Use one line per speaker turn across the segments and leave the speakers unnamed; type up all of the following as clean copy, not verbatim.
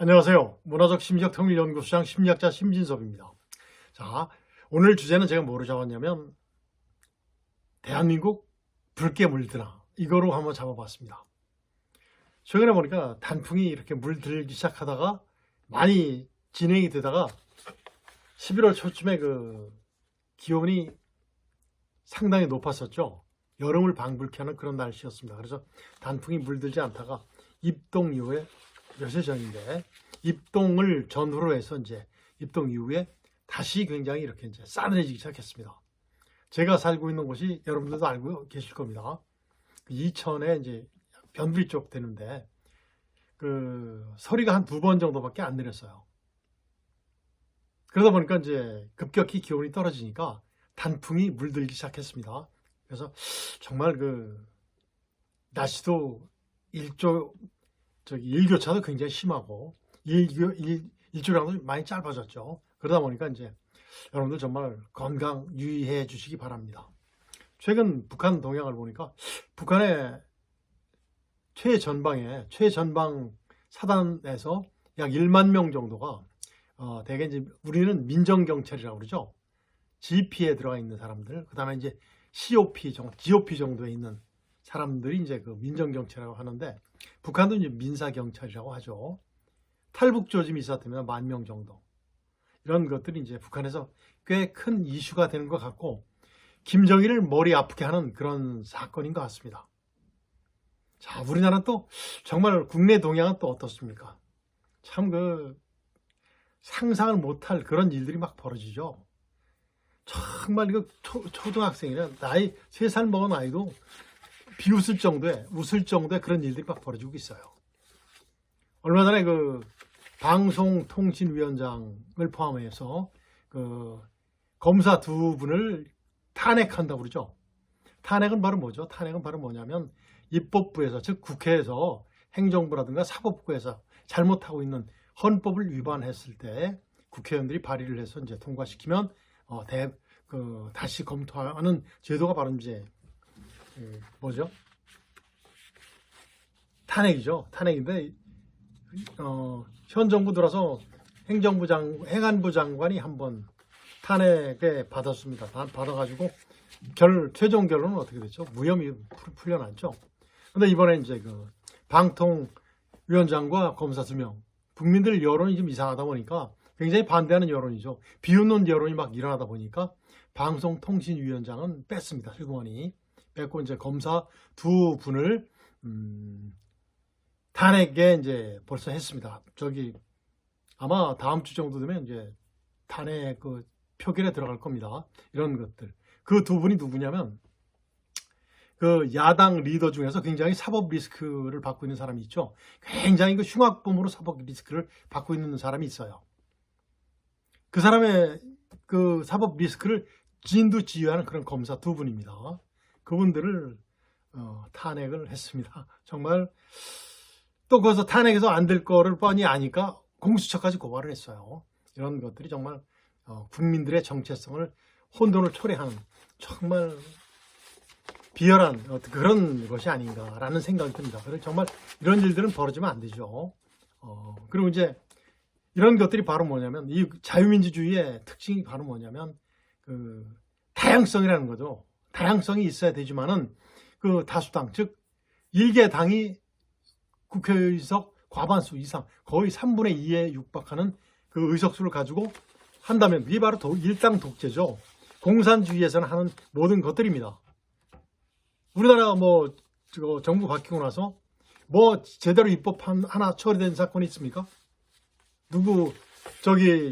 안녕하세요. 문화적 심리학 통일연구소장 심리학자 심진섭입니다. 자, 오늘 주제는 제가 뭐로 잡았냐면 대한민국 붉게 물드나 이거로 한번 잡아봤습니다. 최근에 보니까 단풍이 이렇게 물들기 시작하다가 많이 진행이 되다가 11월 초쯤에 그 기온이 상당히 높았었죠. 여름을 방불케 하는 그런 날씨였습니다. 그래서 단풍이 물들지 않다가 입동 이후에 며칠 전인데 입동을 전후로 해서 이제 입동 이후에 다시 굉장히 이렇게 이제 싸늘해지기 시작했습니다. 제가 살고 있는 곳이 여러분들도 알고 계실 겁니다. 이천에 이제 변두리 쪽 되는데 그 서리가 한 2번 정도밖에 안 내렸어요. 그러다 보니까 이제 급격히 기온이 떨어지니까 단풍이 물들기 시작했습니다. 그래서 정말 그 날씨도 일교차도 굉장히 심하고 일조량도 많이 짧아졌죠. 그러다 보니까 이제 여러분들 정말 건강 유의해 주시기 바랍니다. 최근 북한 동향을 보니까 북한의 최전방 사단에서 약 1만 명 정도가 대개 이제 우리는 민정경찰이라고 그러죠. GP에 들어가 있는 사람들, 그 다음에 이제 GOP 정도에 있는 사람들이 이제 그 민정경찰이라고 하는데 북한도 이제 민사경찰이라고 하죠. 탈북조짐이 있었다면 1만 명 정도. 이런 것들이 이제 북한에서 꽤 큰 이슈가 되는 것 같고 김정일을 머리 아프게 하는 그런 사건인 것 같습니다. 자, 우리나라는 또 정말 국내 동향은 또 어떻습니까? 참 그 상상을 못할 그런 일들이 막 벌어지죠. 정말 이거 초등학생이라 나이 3살 먹은 아이도 비웃을 정도의 웃을 정도의 그런 일들이 막 벌어지고 있어요. 얼마 전에 그 방송통신위원장을 포함해서 그 검사 2분을 탄핵한다고 그러죠. 탄핵은 바로 뭐죠? 탄핵은 바로 뭐냐면 입법부에서, 즉 국회에서 행정부라든가 사법부에서 잘못하고 있는 헌법을 위반했을 때 국회의원들이 발의를 해서 이제 통과시키면 다시 검토하는 제도가 바로 이제 뭐죠? 탄핵이죠. 탄핵인데 현 정부 들어서 행안부 장관이 한번 탄핵에 받았습니다. 받아가지고 최종 결론은 어떻게 됐죠? 무혐의 풀려났죠. 근데 이번에 이제 그 방통위원장과 검사 2명, 국민들 여론이 좀 이상하다 보니까 굉장히 반대하는 여론이죠. 비웃는 여론이 막 일어나다 보니까 방송통신위원장은 뺐습니다. 슬그머니 뺐고 이제 검사 2분을 탄핵에 이제 벌써 했습니다. 아마 다음 주 정도 되면 이제 탄핵 그 표결에 들어갈 겁니다. 이런 것들. 그 2분이 누구냐면 그 야당 리더 중에서 굉장히 사법 리스크를 받고 있는 사람이 있죠. 굉장히 그 흉악범으로 사법 리스크를 받고 있는 사람이 있어요. 그 사람의 그 사법 리스크를 진두지휘하는 그런 검사 2분입니다. 그분들을 탄핵을 했습니다. 정말 또 거기서 탄핵해서 안 될 거를 뻔히 아니까 공수처까지 고발을 했어요. 이런 것들이 정말 국민들의 정체성을 혼돈을 초래하는 정말 비열한 그런 것이 아닌가라는 생각이 듭니다. 그래서 정말 이런 일들은 벌어지면 안 되죠. 그리고 이제 이런 것들이 바로 뭐냐면 이 자유민주주의의 특징이 바로 뭐냐면 그 다양성이라는 거죠. 다양성이 있어야 되지만은 그 다수당, 즉 1개 당이 국회의석 과반수 이상, 거의 3분의 2에 육박하는 그 의석수를 가지고 한다면 이게 바로 일당 독재죠. 공산주의에서는 하는 모든 것들입니다. 우리나라 정부 바뀌고 나서 제대로 입법 하나 처리된 사건이 있습니까?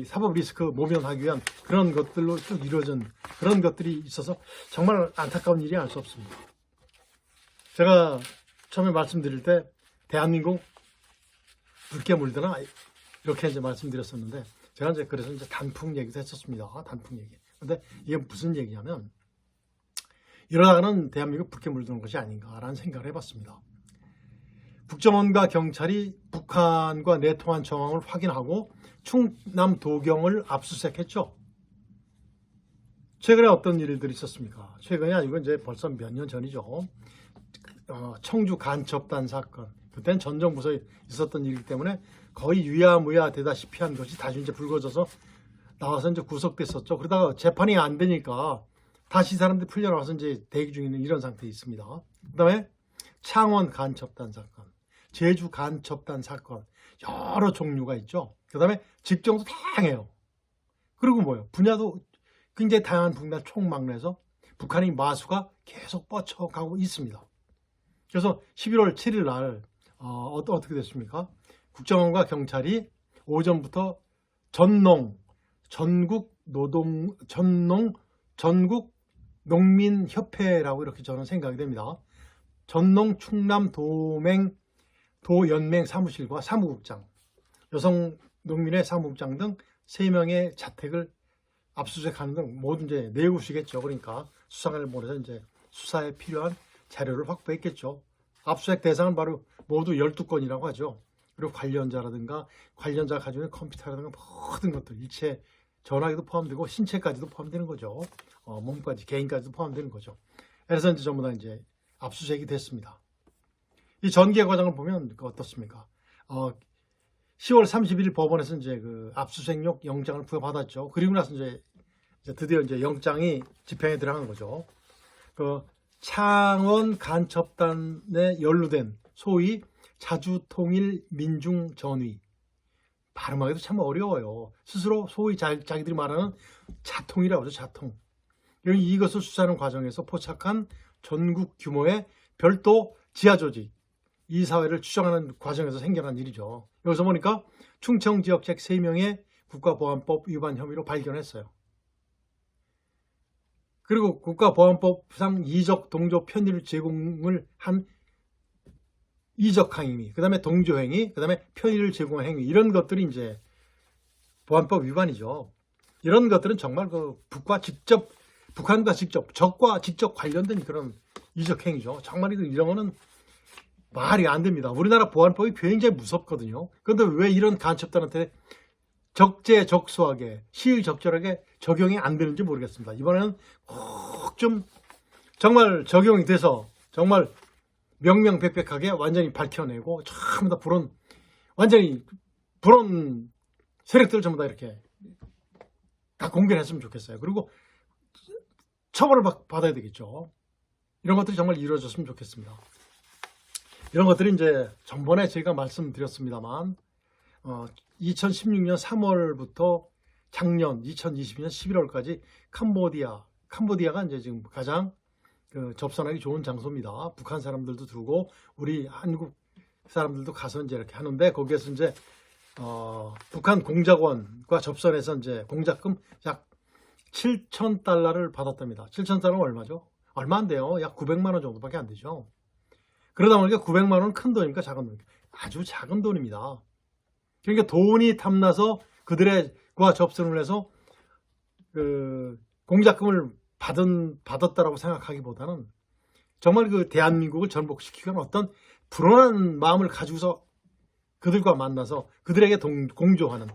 사법 리스크 모면하기 위한 그런 것들로 쭉 이루어진 그런 것들이 있어서 정말 안타까운 일이 알 수 없습니다. 제가 처음에 말씀드릴 때 대한민국 붉게 물드나 이렇게 이제 말씀드렸었는데 제가 그래서 이제 단풍 얘기도 했었습니다. 단풍 얘기. 근데 이게 무슨 얘기냐면 이러다가는 대한민국 붉게 물드는 것이 아닌가라는 생각을 해봤습니다. 국정원과 경찰이 북한과 내통한 정황을 확인하고 충남 도경을 압수수색했죠. 최근에 어떤 일들이 있었습니까? 최근이 아니고 이제 벌써 몇 년 전이죠. 청주 간첩단 사건, 그때는 전 정부서에 있었던 일이기 때문에 거의 유야무야 되다시피 한 것이 다시 이제 불거져서 나와서 이제 구속됐었죠. 그러다가 재판이 안 되니까 다시 사람들이 풀려나와서 이제 대기 중에 있는 이런 상태에 있습니다. 그 다음에 창원 간첩단 사건, 제주 간첩단 사건, 여러 종류가 있죠. 그 다음에 직종도 다양해요. 그리고 뭐예요? 분야도 굉장히 다양한 분야 총망라해서 북한의 마수가 계속 뻗쳐가고 있습니다. 그래서 11월 7일 날 어떻게 됐습니까? 국정원과 경찰이 오전부터 전국 농민협회라고 이렇게 저는 생각이 됩니다. 전농 충남 도연맹 사무실과 사무국장, 여성 농민의 사무국장 등 3명의 자택을 압수수색하는 등 모든 이제 내구시겠죠. 그러니까 수사관을 보내서 이제 수사에 필요한 자료를 확보했겠죠. 압수수색 대상은 바로 모두 12건이라고 하죠. 그리고 관련자라든가 관련자가 가지고 있는 컴퓨터라든가 모든 것들, 일체 전화기도 포함되고 신체까지도 포함되는 거죠. 몸까지, 개인까지도 포함되는 거죠. 그래서 이제 전부 다 이제 압수수색이 됐습니다. 이 전개 과정을 보면 어떻습니까? 10월 31일 법원에서 이제 그 압수수색용 영장을 부여받았죠. 그리고 나서 이제 드디어 이제 영장이 집행에 들어간 거죠. 그 창원 간첩단에 연루된 소위 자주통일민중전의, 발음하기도 참 어려워요. 스스로 소위 자기들이 말하는 자통이라고 하죠. 자통. 이것을 수사하는 과정에서 포착한 전국 규모의 별도 지하조직, 이 사회를 추정하는 과정에서 생겨난 일이죠. 여기서 보니까 충청 지역책 3명의 국가보안법 위반 혐의로 발견했어요. 그리고 국가보안법상 이적 동조 편의를 제공을 한 이적 행위, 그 다음에 동조행위, 그 다음에 편의를 제공한 행위, 이런 것들이 이제 보안법 위반이죠. 이런 것들은 정말 북한과 직접, 적과 직접 관련된 그런 이적 행위죠. 정말 이런 거는 말이 안 됩니다. 우리나라 보안법이 굉장히 무섭거든요. 그런데 왜 이런 간첩단한테 적재적소하게, 시의적절하게 적용이 안 되는지 모르겠습니다. 이번에는 꼭 좀 정말 적용이 돼서 정말 명명백백하게 완전히 밝혀내고 전부 다 완전히 불온 세력들 전부 다 이렇게 다 공개를 했으면 좋겠어요. 그리고 처벌을 받아야 되겠죠. 이런 것들이 정말 이루어졌으면 좋겠습니다. 이런 것들이 이제 전번에 제가 말씀드렸습니다만 2016년 3월부터 작년 2022년 11월까지 캄보디아가 이제 지금 가장 접선하기 좋은 장소입니다. 북한 사람들도 들고 우리 한국 사람들도 가서 이제 이렇게 하는데, 거기에서 이제 북한 공작원과 접선해서 이제 공작금 약 7,000달러를 받았답니다. 7,000달러는 얼마죠? 얼마 안 돼요. 약 900만 원 정도밖에 안 되죠. 그러다 보니까 900만 원은 큰 돈입니까? 작은 돈입니까? 아주 작은 돈입니다. 그러니까 돈이 탐나서 그들과 접선을 해서 공작금을 받았다라고 생각하기보다는 정말 대한민국을 전복시키는 어떤 불온한 마음을 가지고서 그들과 만나서 그들에게 공조하는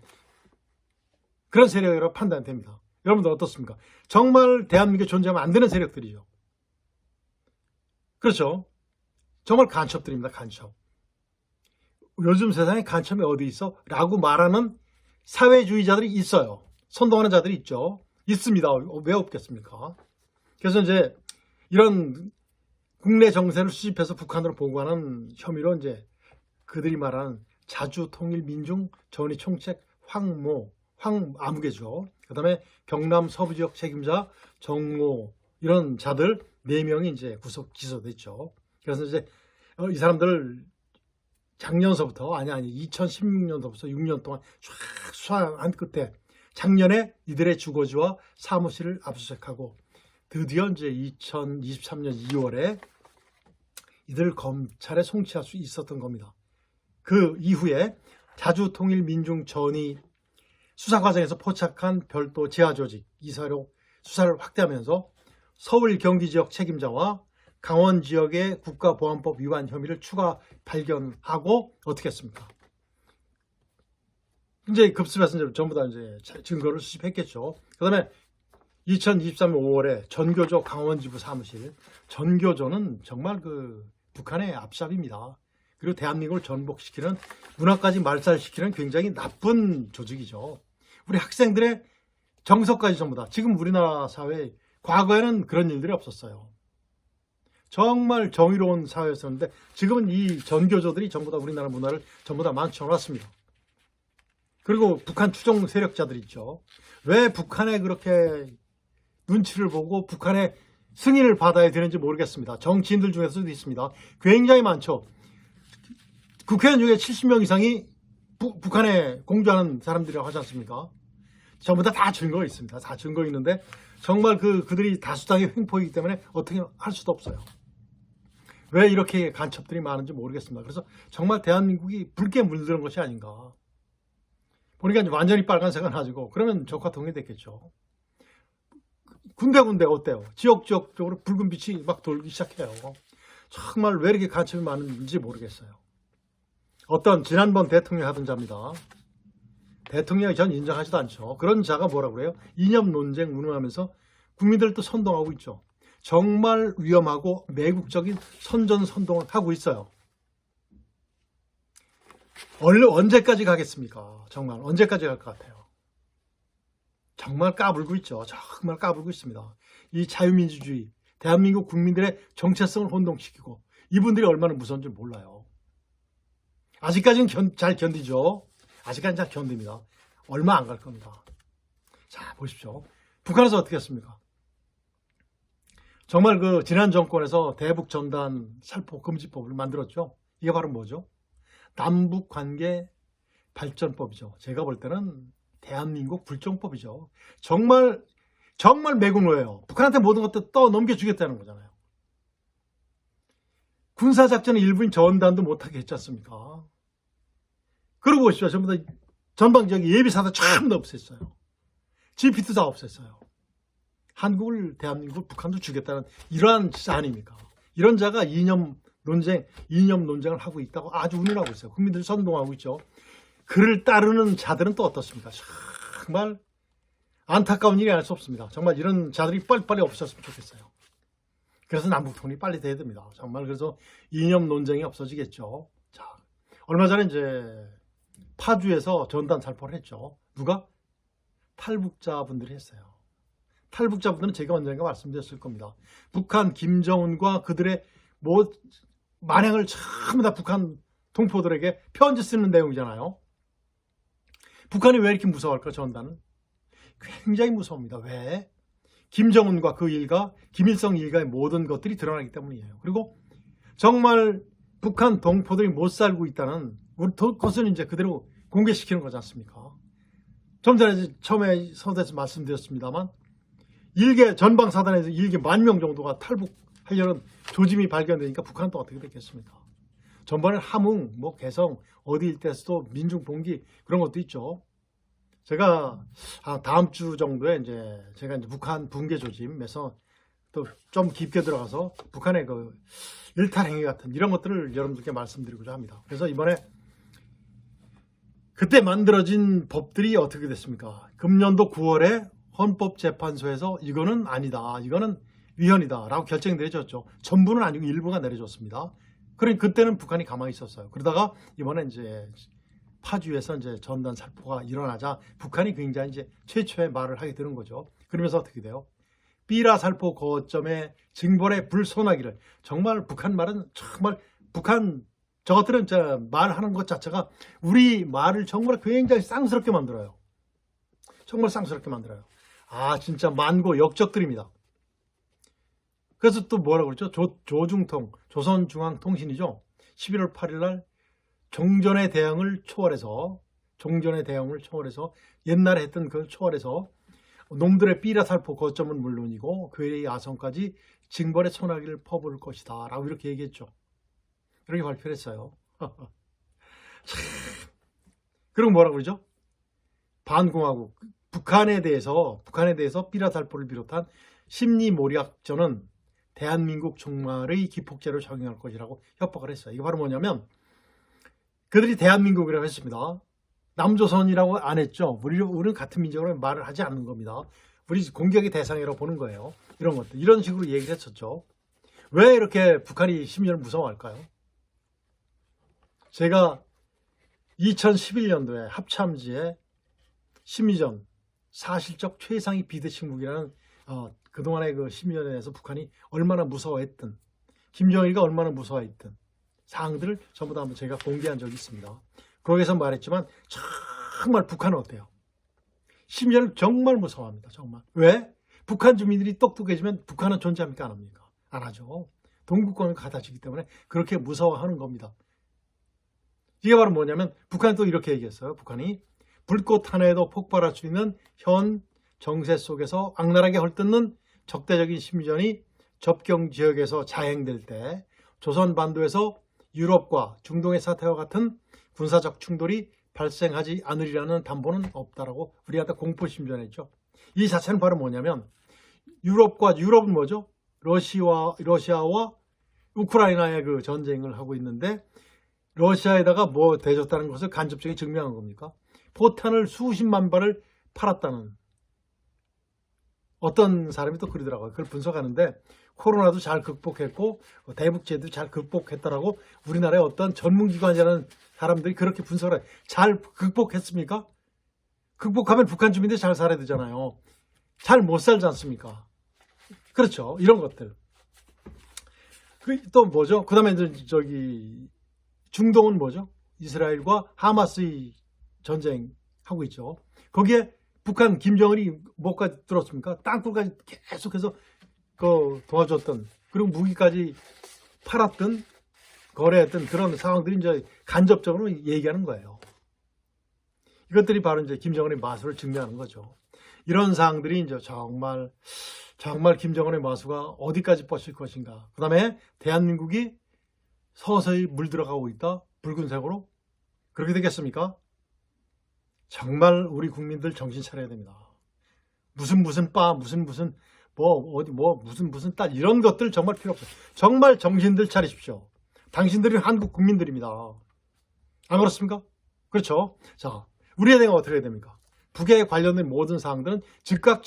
그런 세력이라고 판단이 됩니다. 여러분들 어떻습니까? 정말 대한민국에 존재하면 안 되는 세력들이죠. 그렇죠? 정말 간첩들입니다. 간첩. 요즘 세상에 간첩이 어디 있어? 라고 말하는 사회주의자들이 있어요. 선동하는 자들이 있죠. 있습니다. 왜 없겠습니까? 그래서 이제 이런 국내 정세를 수집해서 북한으로 보고하는 혐의로 이제 그들이 말하는 자주통일민중전의 총책 황아무개죠. 그 다음에 경남 서부지역 책임자 정모, 이런 자들 4명이 이제 구속 기소됐죠. 그래서 이제 이 사람들을 작년서부터 2016년도부터 6년 동안 쫙 수사한 끝에 작년에 이들의 주거지와 사무실을 압수수색하고 드디어 이제 2023년 2월에 이들을 검찰에 송치할 수 있었던 겁니다. 그 이후에 자주통일민중전의 수사 과정에서 포착한 별도 지하조직 이사로 수사를 확대하면서 서울 경기 지역 책임자와 강원 지역의 국가보안법 위반 혐의를 추가 발견하고 어떻게 했습니까? 이제 급습해서 이제 전부 다 이제 증거를 수집했겠죠. 그 다음에 2023년 5월에 전교조 강원지부 사무실, 전교조는 정말 북한의 앞잡이입니다. 그리고 대한민국을 전복시키는, 문화까지 말살시키는 굉장히 나쁜 조직이죠. 우리 학생들의 정서까지 전부 다. 지금 우리나라 사회에 과거에는 그런 일들이 없었어요. 정말 정의로운 사회였었는데 지금은 이 전교조들이 전부 다 우리나라 문화를 전부 다 망쳐놨습니다. 그리고 북한 추종 세력자들 있죠. 왜 북한에 그렇게 눈치를 보고 북한의 승인을 받아야 되는지 모르겠습니다. 정치인들 중에서도 있습니다. 굉장히 많죠. 국회의원 중에 70명 이상이 북한에 공주하는 사람들이라고 하지 않습니까? 전부 다 증거가 있습니다. 다 증거 있는데 정말 그들이 다수당의 횡포이기 때문에 어떻게 할 수도 없어요. 왜 이렇게 간첩들이 많은지 모르겠습니다. 그래서 정말 대한민국이 붉게 물드는 것이 아닌가. 보니까 이제 완전히 빨간색은 아니고 그러면 적화 통일됐겠죠. 군데군데 어때요? 지역적으로 붉은 빛이 막 돌기 시작해요. 정말 왜 이렇게 간첩이 많은지 모르겠어요. 어떤 지난번 대통령 하던 자입니다. 대통령이 전 인정하지도 않죠. 그런 자가 뭐라고 그래요? 이념 논쟁 운운하면서 국민들을 또 선동하고 있죠. 정말 위험하고 매국적인 선전선동을 하고 있어요. 언제까지 가겠습니까? 정말 언제까지 갈 것 같아요? 정말 까불고 있죠. 정말 까불고 있습니다. 이 자유민주주의, 대한민국 국민들의 정체성을 혼동시키고 이분들이 얼마나 무서운지 몰라요. 아직까지는 잘 견디죠. 아직까지는 잘 견딥니다. 얼마 안 갈 겁니다. 자, 보십시오. 북한에서 어떻게 했습니까? 정말 지난 정권에서 대북전단 살포 금지법을 만들었죠. 이게 바로 뭐죠? 남북관계 발전법이죠. 제가 볼 때는 대한민국 불정법이죠. 정말 매국노예요. 북한한테 모든 것들 떠넘겨주겠다는 거잖아요. 군사작전의 일부인 전단도 못하게 했지 않습니까? 그러고 보십시오. 전부 다 전방지역 예비사도 전부 다 없앴어요. GP도 다 없앴어요. 한국을, 대한민국을 북한도 주겠다는 이러한 자 아닙니까? 이런 자가 이념 논쟁을 하고 있다고 아주 운운하고 있어요. 국민들을 선동하고 있죠. 그를 따르는 자들은 또 어떻습니까? 정말 안타까운 일이 아닐 수 없습니다. 정말 이런 자들이 빨리빨리 없어졌으면 좋겠어요. 그래서 남북통일이 빨리 돼야 됩니다. 정말 그래서 이념 논쟁이 없어지겠죠. 자, 얼마 전에 이제 파주에서 전단 살포를 했죠. 누가? 탈북자분들이 했어요. 탈북자분들은 제가 언젠가 말씀드렸을 겁니다. 북한 김정은과 그들의 만행을 전부 다 북한 동포들에게 편지 쓰는 내용이잖아요. 북한이 왜 이렇게 무서워할까? 전단은 굉장히 무서웁니다. 왜? 김정은과 그 일가, 김일성 일가의 모든 것들이 드러나기 때문이에요. 그리고 정말 북한 동포들이 못 살고 있다는 것은 이제 그대로 공개시키는 거지 않습니까? 좀 전에 처음에 서두에서 말씀드렸습니다만 전방사단에서 일개 10,000명 정도가 탈북하려는 조짐이 발견되니까 북한은 또 어떻게 됐겠습니까? 전번에 함흥, 개성 어디 일대에서도 민중 봉기 그런 것도 있죠. 제가 다음 주 정도에 제가 북한 붕괴 조짐에서 또 좀 깊게 들어가서 북한의 일탈 행위 같은 이런 것들을 여러분들께 말씀드리고자 합니다. 그래서 이번에 그때 만들어진 법들이 어떻게 됐습니까? 금년도 9월에 헌법재판소에서 이거는 아니다, 이거는 위헌이다 라고 결정이 내려졌죠. 전부는 아니고 일부가 내려졌습니다. 그러니까 그때는 북한이 가만히 있었어요. 그러다가 이번에 이제 파주에서 이제 전단 살포가 일어나자 북한이 굉장히 이제 최초의 말을 하게 되는 거죠. 그러면서 어떻게 돼요? 삐라 살포 거점의 징벌의 불소나기를, 정말 북한 말은 정말 저것들은 말하는 것 자체가 우리 말을 정말 굉장히 쌍스럽게 만들어요. 정말 쌍스럽게 만들어요. 진짜 만고 역적들입니다. 그래서 또 뭐라고 그랬죠? 조중통, 조선중앙통신이죠. 11월 8일 날 종전의 대응을 초월해서 옛날에 했던 그걸 초월해서 놈들의 삐라 살포 거점은 물론이고 괴뢰의 아성까지 징벌의 소나기를 퍼부을 것이다 라고 이렇게 얘기했죠. 이렇게 발표를 했어요. 그리고 뭐라고 그러죠? 반공화국, 북한에 대해서 삐라 살포를 비롯한 심리모략전은 대한민국 종말의 기폭제로 적용할 것이라고 협박을 했어요. 이게 바로 뭐냐면 그들이 대한민국이라고 했습니다. 남조선이라고 안 했죠. 우리는 같은 민족으로 말을 하지 않는 겁니다. 우리 공격의 대상이라고 보는 거예요. 이런 것들. 이런 식으로 얘기를 했었죠. 왜 이렇게 북한이 심리를 무서워할까요? 제가 2011년도에 합참지에 심리전 사실적 최상위 비대칭 무기라는 그동안의 그 심리전에서 북한이 얼마나 무서워했던, 김정일이가 얼마나 무서워했던 사항들을 전부 다 한번 제가 공개한 적이 있습니다. 거기서 말했지만 정말 북한은 어때요? 심리전을 정말 무서워합니다. 정말. 왜? 북한 주민들이 똑똑해지면 북한은 존재합니까? 안 합니까? 안 하죠. 동북권을 갖다주기 때문에 그렇게 무서워하는 겁니다. 이게 바로 뭐냐면 북한은 또 이렇게 얘기했어요. 북한이 불꽃 하나에도 폭발할 수 있는 현 정세 속에서 악랄하게 헐뜯는 적대적인 심리전이 접경 지역에서 자행될 때 조선 반도에서 유럽과 중동의 사태와 같은 군사적 충돌이 발생하지 않으리라는 담보는 없다라고 우리한테 공포 심전했죠. 이 자체는 바로 뭐냐면 유럽은 뭐죠? 러시아와 우크라이나의 그 전쟁을 하고 있는데 러시아에다가 뭐 대줬다는 것을 간접적인 증명한 겁니까? 포탄을 수십만 발을 팔았다는, 어떤 사람이 또 그러더라고요. 그걸 분석하는데 코로나도 잘 극복했고 대북제도 잘 극복했다라고 우리나라의 어떤 전문기관이라는 사람들이 그렇게 분석을 해요. 잘 극복했습니까? 극복하면 북한 주민들이 잘 살아야 되잖아요. 잘 못 살지 않습니까? 그렇죠. 이런 것들. 또 뭐죠? 그 다음에 저기 중동은 뭐죠? 이스라엘과 하마스의 전쟁하고 있죠. 거기에 북한 김정은이 뭐까지 들었습니까? 땅굴까지 계속해서 도와줬던, 그리고 무기까지 팔았던, 거래했던 그런 상황들이 이제 간접적으로 얘기하는 거예요. 이것들이 바로 이제 김정은의 마술을 증명하는 거죠. 이런 사항들이 이제 정말 김정은의 마수가 어디까지 뻗칠 것인가. 그 다음에 대한민국이 서서히 물들어가고 있다. 붉은색으로. 그렇게 되겠습니까? 정말 우리 국민들 정신 차려야 됩니다. 무슨 바, 무슨 딸, 이런 것들 정말 필요 없어요. 정말 정신들 차리십시오. 당신들이 한국 국민들입니다. 안 그렇습니까? 그렇죠? 자, 우리의 대응은 어떻게 해야 됩니까? 북에 관련된 모든 사항들은 즉각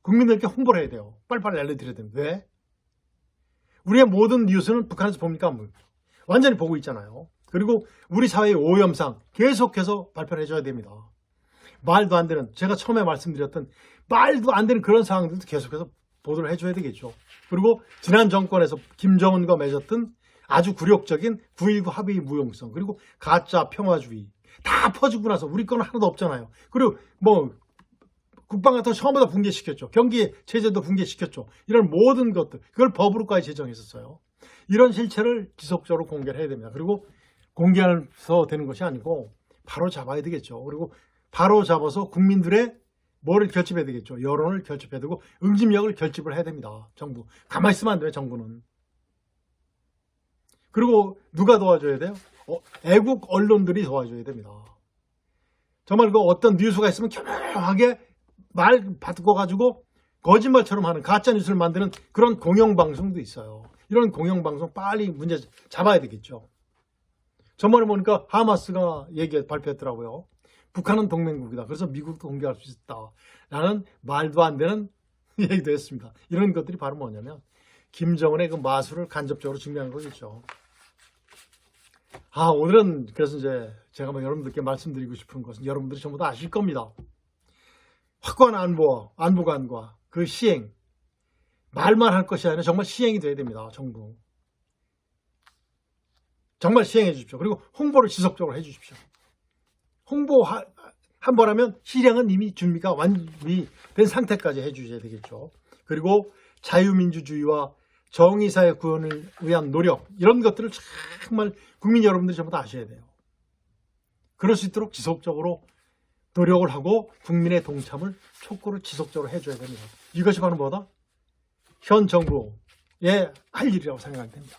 국민들께 홍보를 해야 돼요. 빨리빨리 알려드려야 됩니다. 왜? 우리의 모든 뉴스는 북한에서 봅니까? 안 봅니까? 완전히 보고 있잖아요. 그리고 우리 사회의 오염상 계속해서 발표를 해줘야 됩니다. 말도 안 되는, 제가 처음에 말씀드렸던 말도 안 되는 그런 상황들도 계속해서 보도를 해줘야 되겠죠. 그리고 지난 정권에서 김정은과 맺었던 아주 굴욕적인 9.19 합의 무용성, 그리고 가짜 평화주의 다 퍼지고 나서 우리 거는 하나도 없잖아요. 그리고 국방 같은 거 처음부터 붕괴시켰죠. 경기 체제도 붕괴시켰죠. 이런 모든 것들, 그걸 법으로까지 제정했었어요. 이런 실체를 지속적으로 공개를 해야 됩니다. 그리고 공개해서 되는 것이 아니고 바로 잡아야 되겠죠. 그리고 바로 잡아서 국민들의 뭐를 결집해야 되겠죠. 여론을 결집해야 되고 응집력을 결집을 해야 됩니다. 정부. 가만히 있으면 안 돼요. 정부는. 그리고 누가 도와줘야 돼요? 애국 언론들이 도와줘야 됩니다. 정말 어떤 뉴스가 있으면 교묘하게 말 바꿔가지고 거짓말처럼 하는 가짜 뉴스를 만드는 그런 공영방송도 있어요. 이런 공영방송 빨리 문제 잡아야 되겠죠. 전번에 보니까 하마스가 발표했더라고요. 북한은 동맹국이다. 그래서 미국도 공개할 수 있다. 라는 말도 안 되는 얘기도 했습니다. 이런 것들이 바로 뭐냐면 김정은의 그 마술을 간접적으로 증명한 거겠죠. 오늘은 그래서 이제 제가 여러분들께 말씀드리고 싶은 것은 여러분들이 전부 다 아실 겁니다. 확고한 안보관과 그 시행, 말만 할 것이 아니라 정말 시행이 돼야 됩니다. 정부. 정말 시행해 주십시오. 그리고 홍보를 지속적으로 해 주십시오. 홍보 한 번 하면 실행은 이미 준비가 완전히 된 상태까지 해 주셔야 되겠죠. 그리고 자유민주주의와 정의사회 구현을 위한 노력, 이런 것들을 정말 국민 여러분들이 전부 다 아셔야 돼요. 그럴 수 있도록 지속적으로 노력을 하고 국민의 동참을 촉구를 지속적으로 해줘야 됩니다. 이것이 바로 뭐다? 현 정부의 할 일이라고 생각이 됩니다.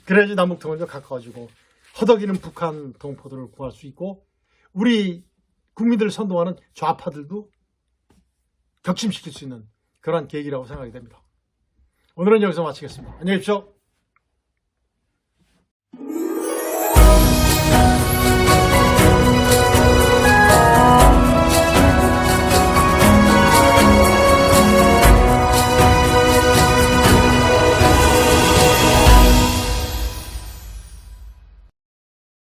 그래야지 남북통일과 가까워지고 허덕이는 북한 동포들을 구할 수 있고 우리 국민들을 선동하는 좌파들도 격침시킬 수 있는 그런 계기라고 생각이 됩니다. 오늘은 여기서 마치겠습니다. 안녕히 계십시오.